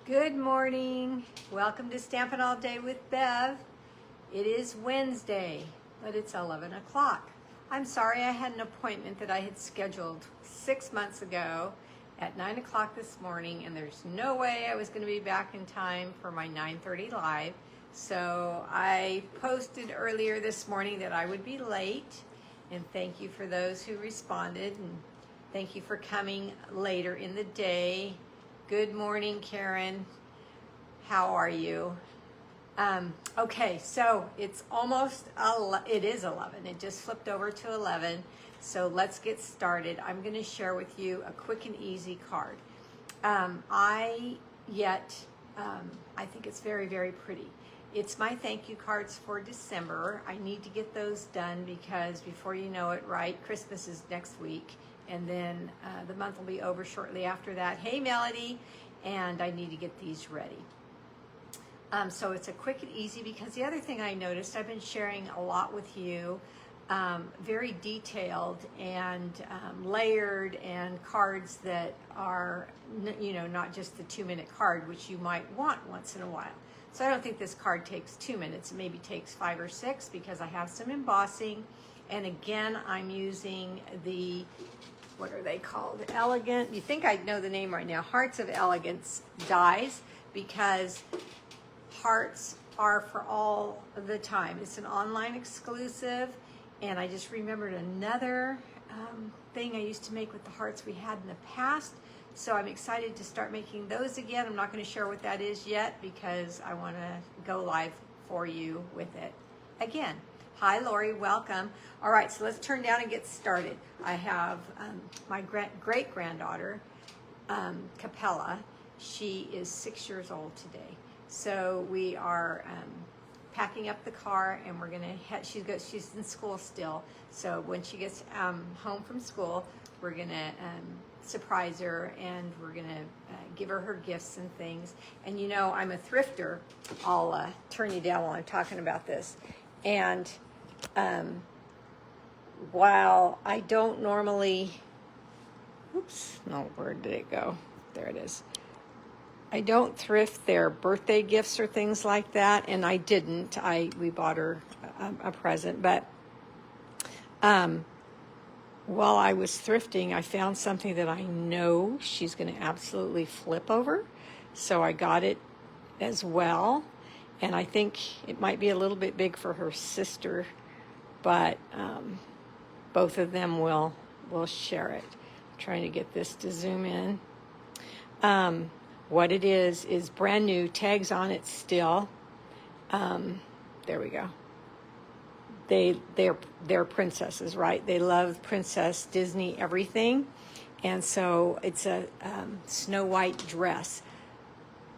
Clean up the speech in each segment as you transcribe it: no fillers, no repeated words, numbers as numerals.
Good morning. Welcome to Stampin' All Day with Bev. It is Wednesday, but it's 11 o'clock. I'm sorry I had an appointment that I had scheduled 6 months ago at 9 o'clock this morning, and there's no way I was going to be back in time for my 9:30 live. So I posted earlier this morning that I would be late, and thank you for those who responded, and thank you for coming later in the day. Good morning, Karen. How are you? Okay, so it's it is 11. It just flipped over to 11. So let's get started. I'm going to share with you a quick and easy card. I think it's very, very pretty. It's my thank you cards for December. I need to get those done because before you know it, right, Christmas is next week. And then the month will be over shortly after that. Hey, Melody. And I need to get these ready. So it's a quick and easy, because the other thing I noticed, I've been sharing a lot with you, very detailed and layered, and cards that are, not just the 2-minute card, which you might want once in a while. So I don't think this card takes 2 minutes. It maybe takes 5 or 6 because I have some embossing. And again, I'm using the, what are they called? Elegant, you think I'd know the name right now, Hearts of Elegance dies, because hearts are for all the time. It's an online exclusive, and I just remembered another thing I used to make with the hearts we had in the past. So I'm excited to start making those again. I'm not going to share what that is yet because I want to go live for you with it again. Hi, Lori, welcome. All right, so let's turn down and get started. I have my great-granddaughter, Capella. She is 6 years old today. So we are packing up the car, and we're gonna head, she's in school still. So when she gets home from school, we're gonna surprise her, and we're gonna give her gifts and things. And I'm a thrifter. I'll turn you down while I'm talking about this. And while I don't normally, where did it go? There it is. I don't thrift their birthday gifts or things like that, and I didn't. We bought her a present, but while I was thrifting, I found something that I know she's going to absolutely flip over, so I got it as well. And I think it might be a little bit big for her sister, but both of them will share it. I'm trying to get this to zoom in. What it is brand new, tags on it still. There we go. They're princesses, right? They love princess Disney everything, and so it's a Snow White dress.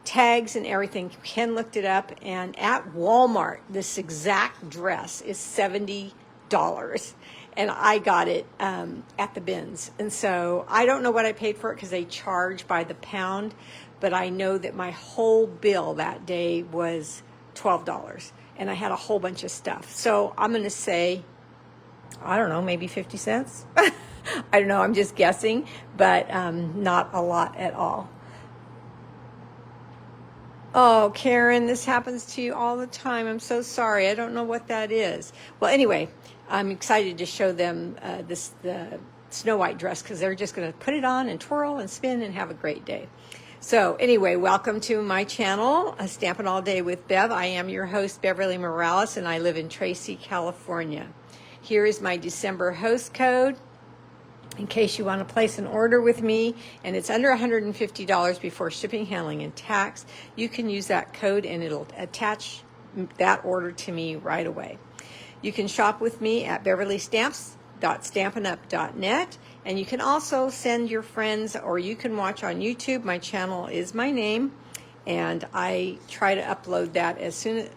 Tags and everything. Ken looked it up, and at Walmart, this exact dress is $70, and I got it at the bins. And so I don't know what I paid for it because they charge by the pound, but I know that my whole bill that day was $12, and I had a whole bunch of stuff. So I'm going to say, I don't know, maybe 50 cents. I don't know. I'm just guessing, but not a lot at all. Oh, Karen, this happens to you all the time. I'm so sorry. I don't know what that is. Well, anyway, I'm excited to show them the Snow White dress, because they're just going to put it on and twirl and spin and have a great day. So anyway, welcome to my channel, Stampin' All Day with Bev. I am your host, Beverlee Morales, and I live in Tracy, California. Here is my December host code, in case you want to place an order with me, and it's under $150 before shipping, handling, and tax. You can use that code, and it'll attach that order to me right away. You can shop with me at beverleestamps.stampinup.net, and you can also send your friends, or you can watch on YouTube. My channel is my name, and I try to upload that as soon as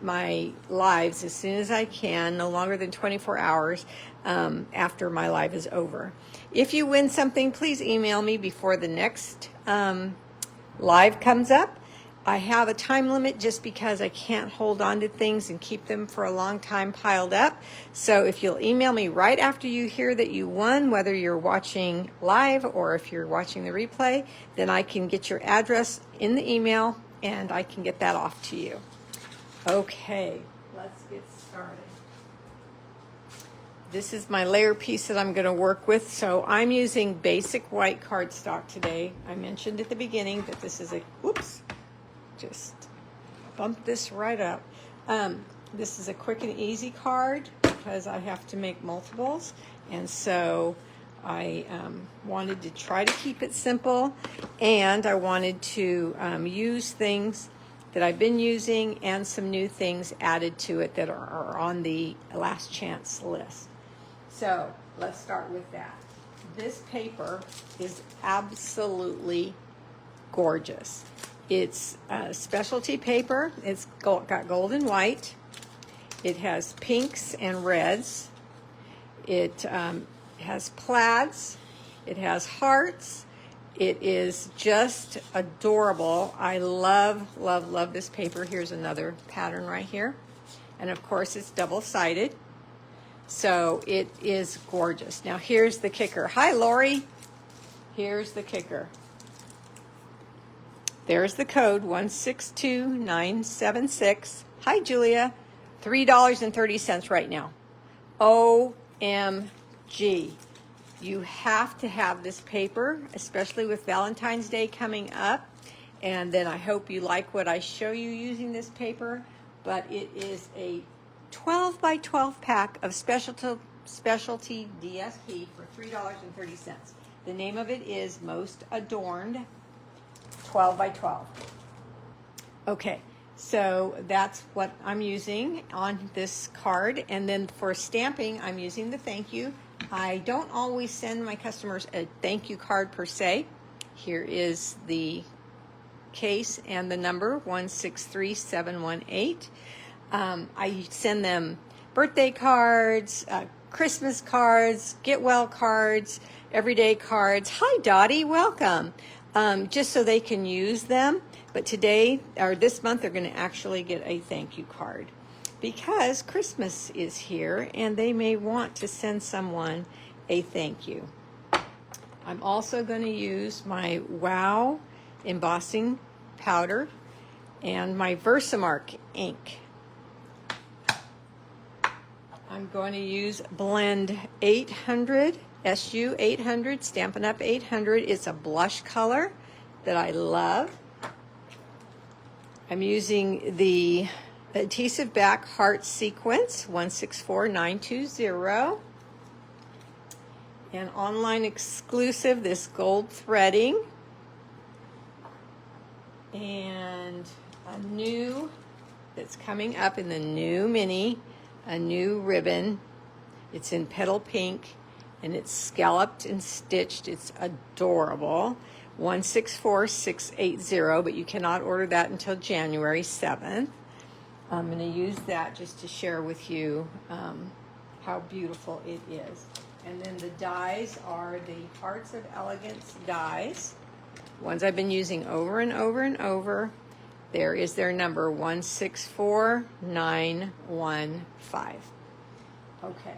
I can, no longer than 24 hours after my live is over. If you win something, please email me before the next live comes up. I have a time limit just because I can't hold on to things and keep them for a long time piled up. So if you'll email me right after you hear that you won, whether you're watching live or if you're watching the replay, then I can get your address in the email and I can get that off to you. Okay, let's get started. This is my layer piece that I'm going to work with. So I'm using basic white cardstock today. I mentioned at the beginning that this is a, whoops, just bump this right up. This is a quick and easy card because I have to make multiples. And so I wanted to try to keep it simple, and I wanted to use things that I've been using and some new things added to it that are on the last chance list. So let's start with that. This paper is absolutely gorgeous. It's specialty paper. It's got gold and white. It has pinks and reds. It has plaids. It has hearts. It is just adorable. I love, love, love this paper. Here's another pattern right here. And of course it's double-sided. So it is gorgeous. Now here's the kicker. Hi, Lori. Here's the kicker. There's the code 162976. Hi, Julia. $3.30 right now. OMG. You have to have this paper, especially with Valentine's Day coming up. And then I hope you like what I show you using this paper. But it is a 12 by 12 pack of specialty DSP for $3.30. The name of it is Most Adorned 12 by 12. Okay, so that's what I'm using on this card. And then for stamping, I'm using the thank you. I don't always send my customers a thank you card per se. Here is the case and the number 163718. I send them birthday cards, Christmas cards, get well cards, everyday cards. Hi, Dottie, welcome. Just so they can use them. But today, or this month, they're going to actually get a thank you card because Christmas is here and they may want to send someone a thank you. I'm also going to use my Wow embossing powder and my Versamark ink. I'm going to use Blend 800, SU 800, Stampin' Up 800. It's a blush color that I love. I'm using the adhesive back heart sequence 164920. And online exclusive, this gold threading. And a new that's coming up in the new mini. A new ribbon. It's in petal pink and it's scalloped and stitched. It's adorable. 164680, but you cannot order that until January 7th. I'm going to use that just to share with you how beautiful it is. And then the dies are the Hearts of Elegance dies, ones I've been using over and over and over. There is their number, 164915. Okay.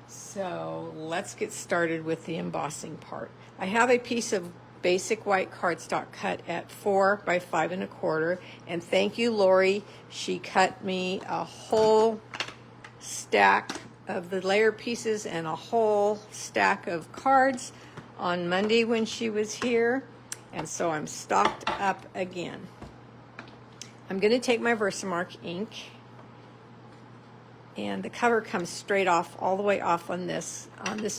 So let's get started with the embossing part. I have a piece of basic white cardstock cut at 4 by 5 1/4. And thank you, Lori. She cut me a whole stack of the layer pieces and a whole stack of cards on Monday when she was here. And so I'm stocked up again. I'm going to take my Versamark ink, and the cover comes straight off, all the way off on this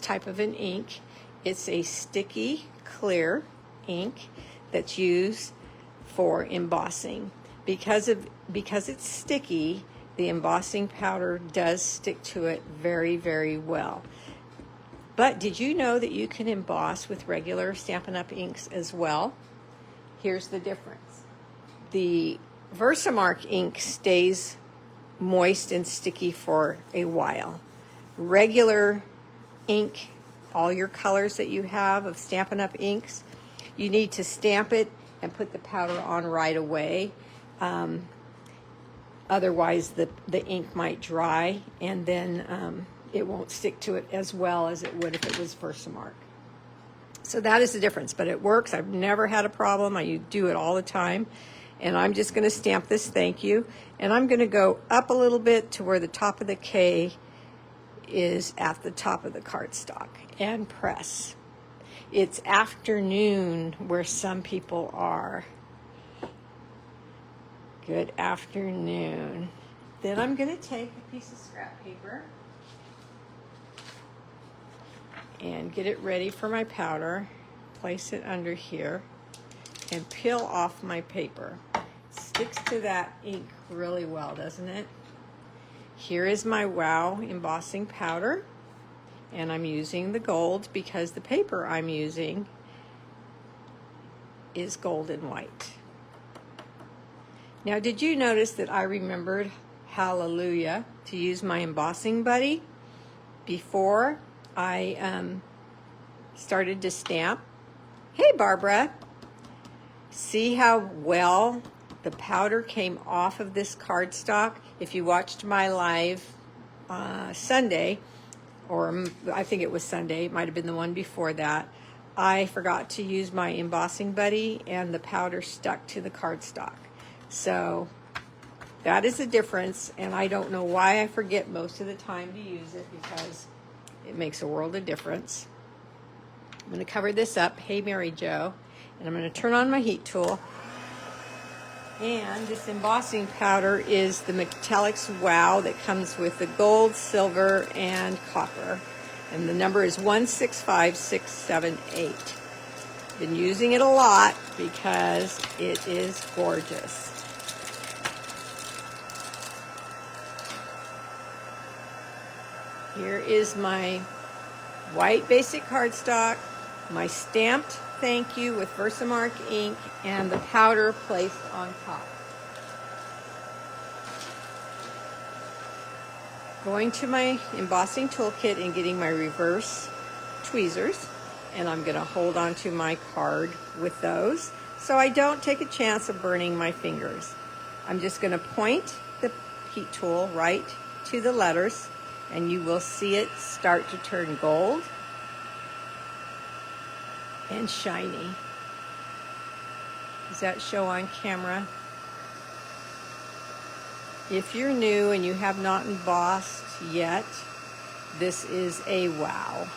type of an ink. It's a sticky, clear ink that's used for embossing. Because it's sticky, the embossing powder does stick to it very, very well. But did you know that you can emboss with regular Stampin' Up inks as well? Here's the difference. The Versamark ink stays moist and sticky for a while. Regular ink, all your colors that you have of Stampin' Up inks, you need to stamp it and put the powder on right away. Otherwise, the ink might dry, and then it won't stick to it as well as it would if it was Versamark. So that is the difference, but it works. I've never had a problem. I do it all the time. And I'm just going to stamp this thank you. And I'm going to go up a little bit to where the top of the K is at the top of the cardstock and press. It's afternoon where some people are. Good afternoon. Then I'm going to take a piece of scrap paper and get it ready for my powder. Place it under here and peel off my paper. It sticks to that ink really well, doesn't it? Here is my Wow embossing powder, and I'm using the gold because the paper I'm using is gold and white. Now, did you notice that I remembered Hallelujah to use my embossing buddy before I started to stamp? Hey, Barbara. See how well the powder came off of this cardstock? If you watched my live Sunday, or I think it was Sunday, it might have been the one before that, I forgot to use my embossing buddy and the powder stuck to the cardstock. So that is the difference, and I don't know why I forget most of the time to use it because it makes a world of difference. I'm going to cover this up, Hey Mary Jo, and I'm going to turn on my heat tool. And this embossing powder is the Metallics Wow that comes with the gold, silver, and copper. And the number is 165678. Been using it a lot because it is gorgeous. Here is my white basic cardstock, my stamped thank you with Versamark ink, and the powder placed on top. Going to my embossing toolkit and getting my reverse tweezers, and I'm going to hold onto my card with those so I don't take a chance of burning my fingers. I'm just going to point the heat tool right to the letters, and you will see it start to turn gold and shiny. Does that show on camera? If you're new and you have not embossed yet, this is a wow.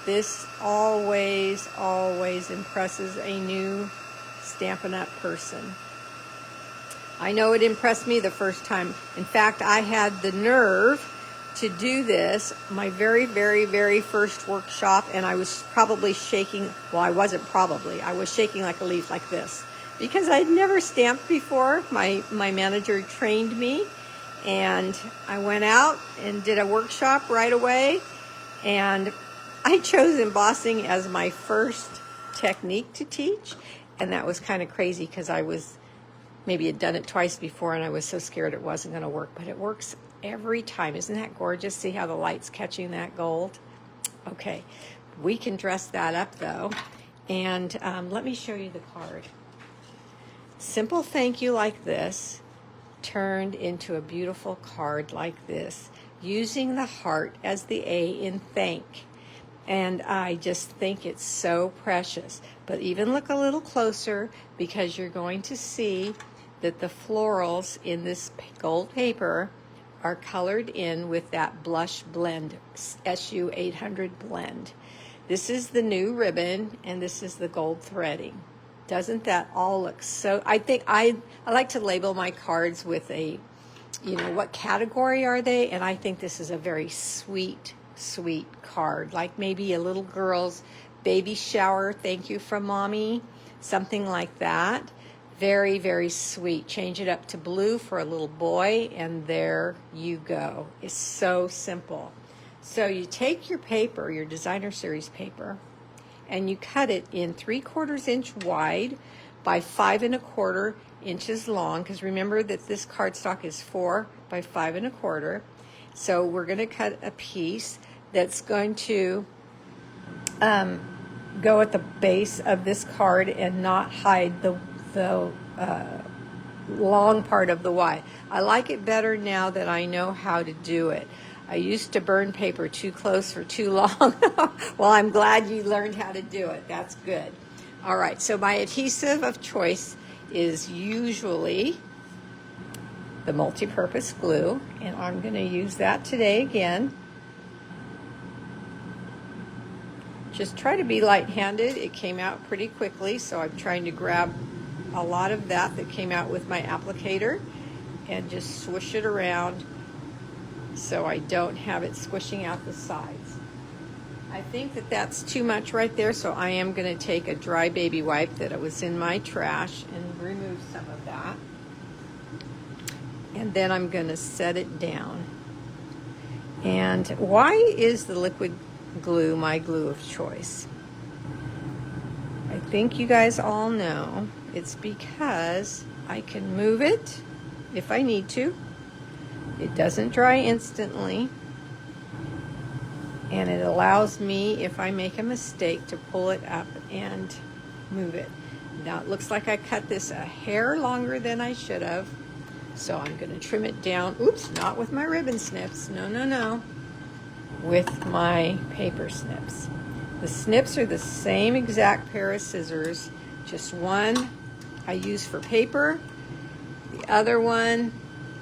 This always, always impresses a new Stampin' Up! Person. I know it impressed me the first time. In fact, I had the nerve to do this my very, very, very first workshop, and I was probably shaking. Well, I wasn't probably. I was shaking like a leaf like this because I'd never stamped before. My manager trained me, and I went out and did a workshop right away, and I chose embossing as my first technique to teach, and that was kind of crazy because I was maybe had done it twice before, and I was so scared it wasn't going to work, but it works every time. Isn't that gorgeous? See how the light's catching that gold? Okay, we can dress that up though. And let me show you the card. Simple thank you like this turned into a beautiful card like this, using the heart as the A in thank. And I just think it's so precious. But even look a little closer because you're going to see that the florals in this gold paper are colored in with that blush blend, SU 800 blend. This is the new ribbon, and this is the gold threading. Doesn't that all look so? I think I like to label my cards with a, what category are they? And I think this is a very sweet, sweet card, like maybe a little girl's baby shower thank you from mommy, something like that. Very, very sweet. Change it up to blue for a little boy, and there you go. It's so simple. So you take your paper, your designer series paper, and you cut it in 3/4 inch wide by 5 1/4 inches long, because remember that this cardstock is 4 by 5 1/4. So we're going to cut a piece that's going to go at the base of this card and not hide the long part of the Y. I like it better now that I know how to do it. I used to burn paper too close for too long. Well, I'm glad you learned how to do it. That's good. All right, so my adhesive of choice is usually the multi-purpose glue, and I'm going to use that today again. Just try to be light-handed. It came out pretty quickly, so I'm trying to grab a lot of that came out with my applicator and just swish it around so I don't have it squishing out the sides. I think that that's too much right there, so I am going to take a dry baby wipe that was in my trash and remove some of that. And then I'm going to set it down. And why is the liquid glue my glue of choice? I think you guys all know it's because I can move it if I need to. It doesn't dry instantly, and it allows me, if I make a mistake, to pull it up and move it. Now it looks like I cut this a hair longer than I should have, so I'm going to trim it down. Oops, not with my ribbon snips. No, no, no. With my paper snips. The snips are the same exact pair of scissors, just one I use for paper, the other one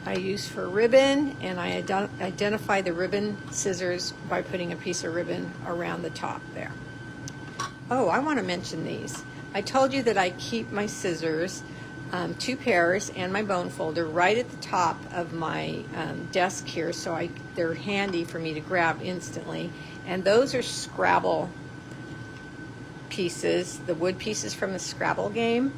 I use for ribbon, and I identify the ribbon scissors by putting a piece of ribbon around the top there. Oh, I want to mention these. I told you that I keep my scissors, 2 pairs, and my bone folder right at the top of my desk here, so they're handy for me to grab instantly. And those are Scrabble pieces, the wood pieces from the Scrabble game.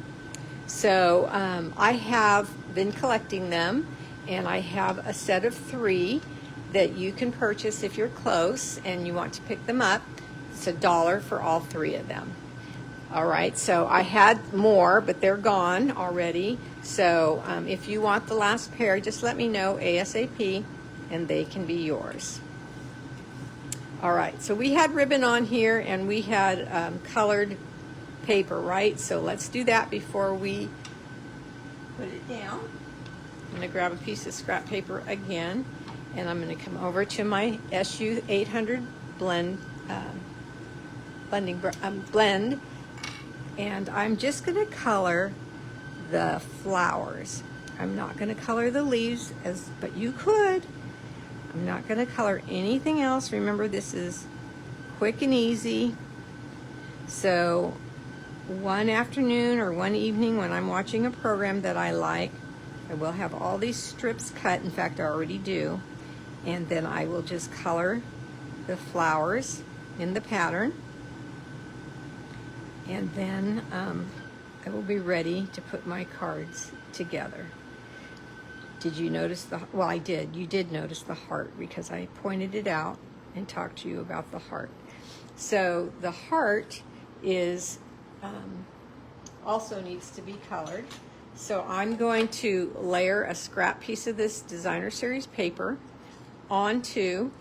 So I have been collecting them, and I have a set of 3 that you can purchase if you're close and you want to pick them up. It's $1 for all 3 of them. All right, so I had more, but they're gone already. So if you want the last pair, just let me know ASAP, and they can be yours. All right, so we had ribbon on here, and we had colored paper, right? So let's do that before we put it down. I'm going to grab a piece of scrap paper again, and I'm going to come over to my SU 800 blend, and I'm just going to color the flowers. I'm not going to color the leaves, but you could. I'm not going to color anything else. Remember, this is quick and easy. So one afternoon or one evening when I'm watching a program that I like, I will have all these strips cut. In fact, I already do. And then I will just color the flowers in the pattern. And then I will be ready to put my cards together. Did you notice well, I did. You did notice the heart because I pointed it out and talked to you about the heart. So the heart is also needs to be colored. So I'm going to layer a scrap piece of this Designer Series paper onto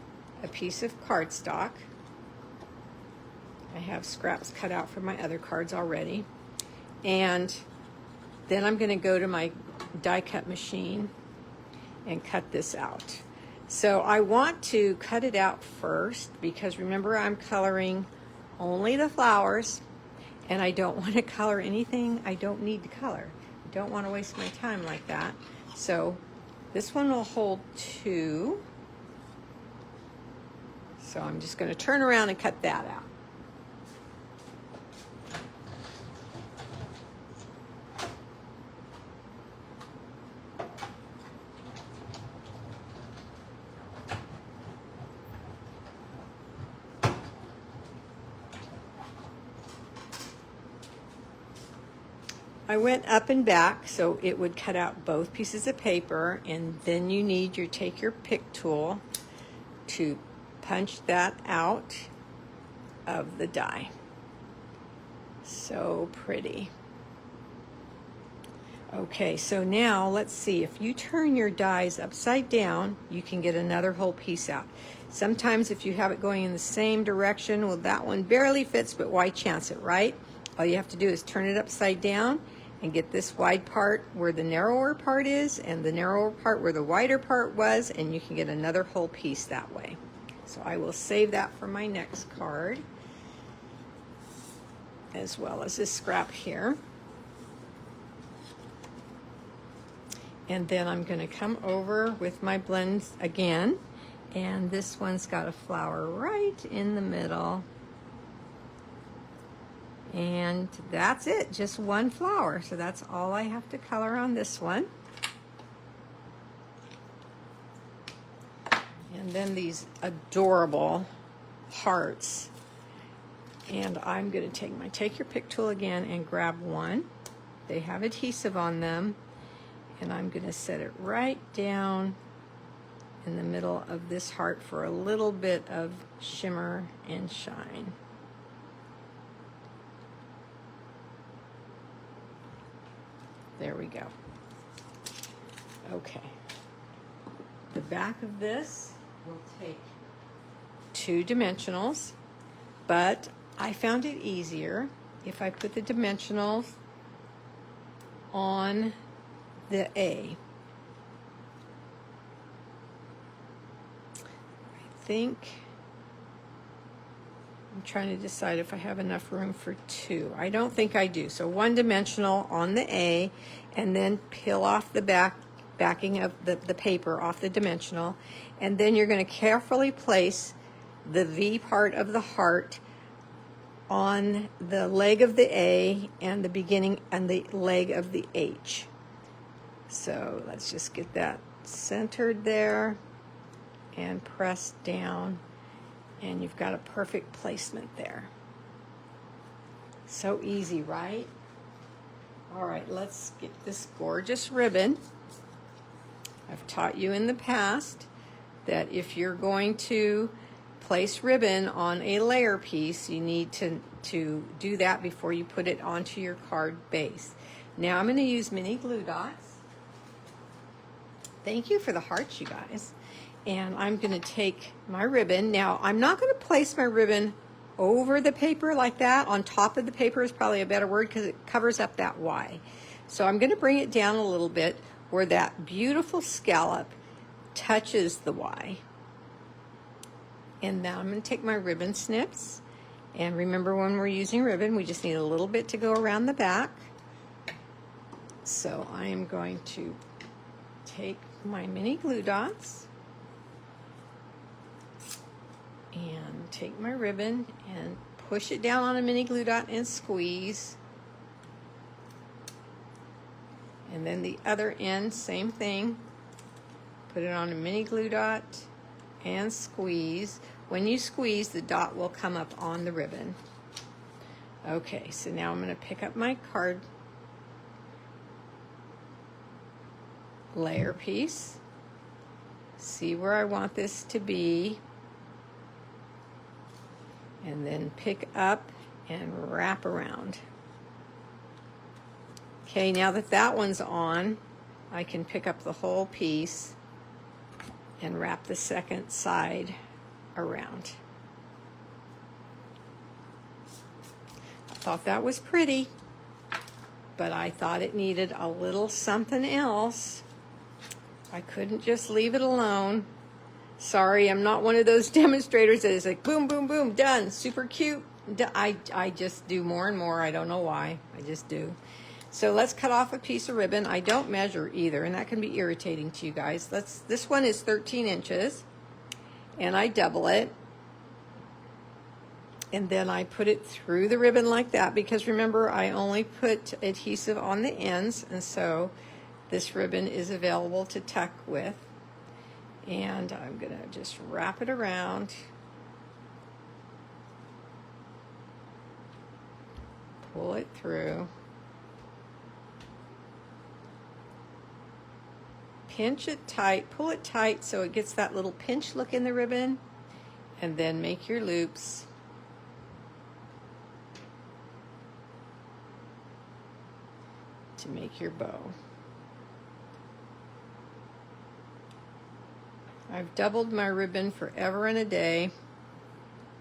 a piece of cardstock. I have scraps cut out for my other cards already. And then I'm going to go to my die cut machine and cut this out. So I want to cut it out first because remember, I'm coloring only the flowers, and I don't want to color anything I don't need to color. I don't want to waste my time like that. So this one will hold 2. So I'm just going to turn around and cut that out. I went up and back so it would cut out both pieces of paper, and then you need take your pick tool to punch that out of the die. So pretty. Okay, so now let's see. If you turn your dies upside down, you can get another whole piece out. Sometimes if you have it going in the same direction, well, that one barely fits, but why chance it, right? All you have to do is turn it upside down, and get this wide part where the narrower part is and the narrower part where the wider part was, and you can get another whole piece that way. So I will save that for my next card, as well as this scrap here. And then I'm going to come over with my blends again, and this one's got a flower right in the middle. And that's it, just one flower. So that's all I have to color on this one. And then these adorable hearts. And I'm going to take my Take Your Pick tool again and grab one. They have adhesive on them. And I'm going to set it right down in the middle of this heart for a little bit of shimmer and shine. There we go. Okay. The back of this will take 2 dimensionals, but I found it easier if I put the dimensionals on the A. I think I'm trying to decide if I have enough room for 2. I don't think I do. So 1 dimensional on the A, and then peel off the backing of the paper off the dimensional, and then you're going to carefully place the V part of the heart on the leg of the A and the beginning and the leg of the H. So let's just get that centered there and press down, and you've got a perfect placement there. So easy, right? All right, let's get this gorgeous ribbon. I've taught you in the past that if you're going to place ribbon on a layer piece, you need to do that before you put it onto your card base. Now I'm going to use mini glue dots. Thank you for the hearts, you guys. And I'm going to take my ribbon. Now, I'm not going to place my ribbon over the paper like that. On top of the paper is probably a better word because it covers up that Y. So I'm going to bring it down a little bit where that beautiful scallop touches the Y. And now I'm going to take my ribbon snips. And remember, when we're using ribbon, we just need a little bit to go around the back. So I am going to take my mini glue dots and take my ribbon and push it down on a mini glue dot and squeeze. And then the other end, same thing. Put it on a mini glue dot and squeeze. When you squeeze, the dot will come up on the ribbon. Okay, so now I'm going to pick up my card layer piece, see where I want this to be, and then pick up and wrap around. Okay, now that that one's on, I can pick up the whole piece and wrap the second side around. I thought that was pretty, but I thought it needed a little something else. I couldn't just leave it alone. Sorry, I'm not one of those demonstrators that is like, boom, boom, boom, done, super cute. I just do more and more. I don't know why. I just do. So let's cut off a piece of ribbon. I don't measure either, and that can be irritating to you guys. This one is 13 inches, and I double it. And then I put it through the ribbon like that, because remember, I only put adhesive on the ends, and so this ribbon is available to tuck with. And I'm going to just wrap it around. Pull it through. Pinch it tight, pull it tight so it gets that little pinch look in the ribbon, and then make your loops. To make your bow. I've doubled my ribbon forever and a day,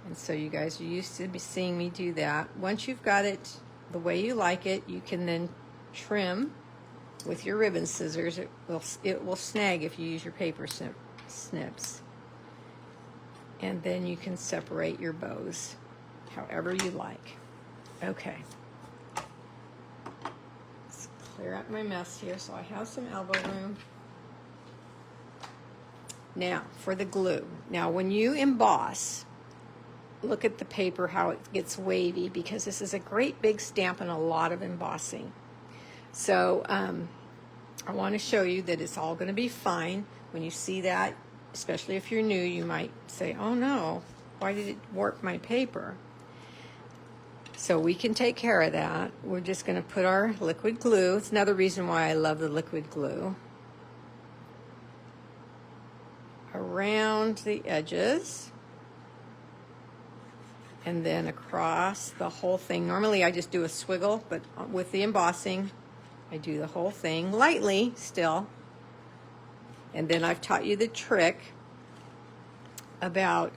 and so you guys are used to seeing me do that. Once you've got it the way you like it, you can then trim with your ribbon scissors. It will snag if you use your paper snips. And then you can separate your bows however you like. Okay. Let's clear up my mess here so I have some elbow room. Now, for the glue. Now, when you emboss, look at the paper, how it gets wavy, because this is a great big stamp and a lot of embossing. So, I want to show you that it's all going to be fine. When you see that, especially if you're new, you might say, oh no, why did it warp my paper? So we can take care of that. We're just going to put our liquid glue. It's another reason why I love the liquid glue. Around the edges. And then across the whole thing. Normally I just do a swiggle, but with the embossing, I do the whole thing lightly still. And then I've taught you the trick about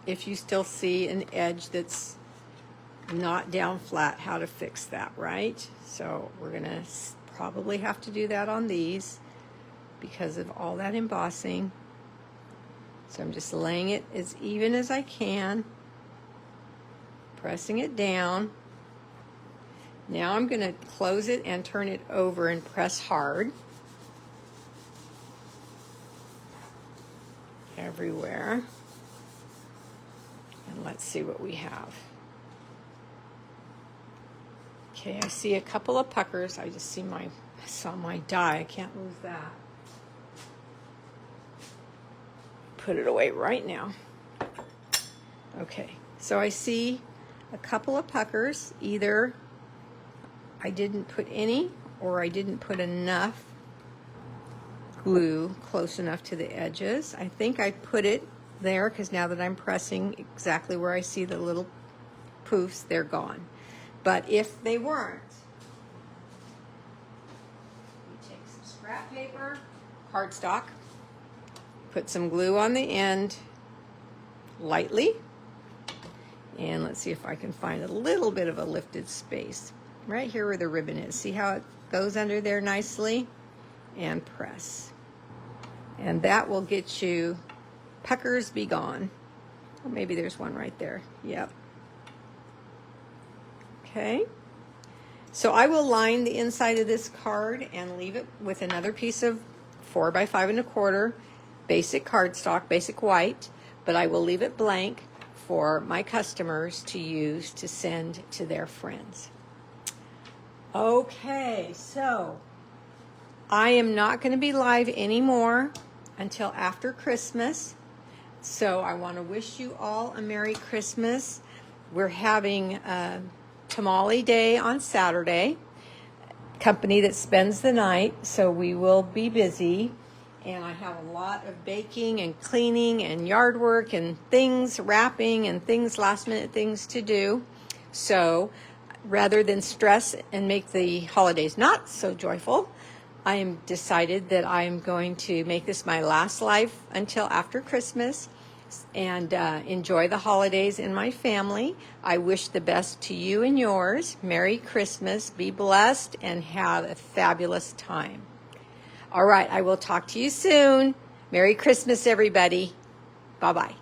if you still see an edge that's not down flat, how to fix that, right? So we're going to probably have to do that on these because of all that embossing. So I'm just laying it as even as I can, pressing it down. Now I'm going to close it and turn it over and press hard. Everywhere. And let's see what we have. Okay, I see a couple of puckers. I just saw my die. I can't lose that. Put it away right now. Okay, so I see a couple of puckers. Either I didn't put any or I didn't put enough glue close enough to the edges. I think I put it there because now that I'm pressing exactly where I see the little poofs, they're gone. But if they weren't, you take some scrap paper, cardstock, put some glue on the end lightly, and let's see if I can find a little bit of a lifted space right here where the ribbon is. See how it goes under there nicely? And press. And that will get you puckers be gone. Oh, maybe there's one right there. Yep. Okay. So I will line the inside of this card and leave it with another piece of 4 by 5 1/4 basic cardstock, basic white, but I will leave it blank for my customers to use to send to their friends. Okay, so I am not going to be live anymore until after Christmas. So I want to wish you all a Merry Christmas. We're having Tamale Day on Saturday, company that spends the night, so we will be busy. And I have a lot of baking and cleaning and yard work and things, wrapping and things, last minute things to do. So rather than stress and make the holidays not so joyful, I am decided that I'm going to make this my last live until after Christmas and enjoy the holidays in my family. I wish the best to you and yours. Merry Christmas. Be blessed and have a fabulous time. All right, I will talk to you soon. Merry Christmas, everybody. Bye-bye.